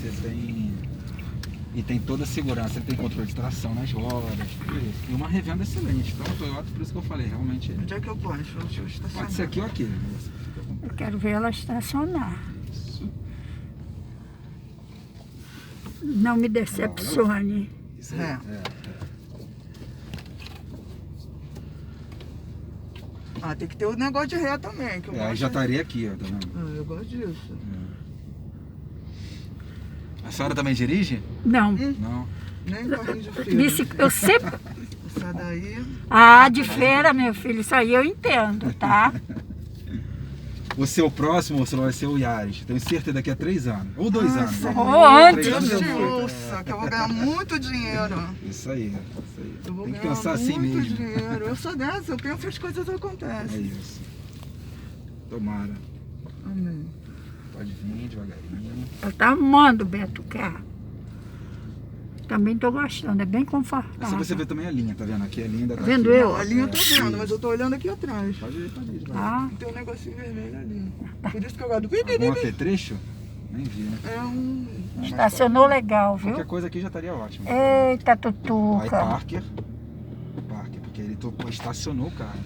você tem... E tem toda a segurança, ele tem controle de tração nas rodas, tudo isso. E uma revenda excelente. Então, o Toyota, por isso que eu falei, realmente... Onde é que eu ponho? Deixa eu estacionar. Pode ser aqui ou aqui. Eu quero ver ela estacionar. Isso. Não me decepcione. Isso aí. É. Ah, tem que ter o negócio de ré também. Que eu Aí gosto. já estaria aqui, ó, tá vendo? Ah, eu gosto disso. A senhora também dirige? Não. Não. Nem carrinho de feira. Eu sempre... Essa daí... Ah, de feira, meu filho, isso aí eu entendo, tá? O seu próximo, Ursula, vai ser o Yaris. Tenho certeza daqui a 3 anos. Ou 2 anos. Senhor, Ou antes. 3 anos Deus é te muito. ouça, que eu vou ganhar muito dinheiro. Isso aí, isso aí. Eu vou Tem que ganhar pensar assim muito mesmo. dinheiro. Eu sou dessa, eu penso as coisas É acontecem. isso. Tomara. Amém. Pode vir devagarinho. Ela tá amando o Beto carro. Também tô gostando, é bem Essa confortável. você vê também a linha, tá vendo? Aqui a linha ainda tá Vendo aqui. eu? Não, ali eu tô vendo, mas eu tô olhando aqui atrás. Pode ir, devagar. Ah, Tem um negocinho vermelho ali. Por isso que eu gosto do... Algum apetrecho? Nem vi, né? É um... estacionou legal, viu? Qualquer coisa aqui já estaria ótimo. Eita, Aí tutuca. Parker, porque ele estacionou o carro.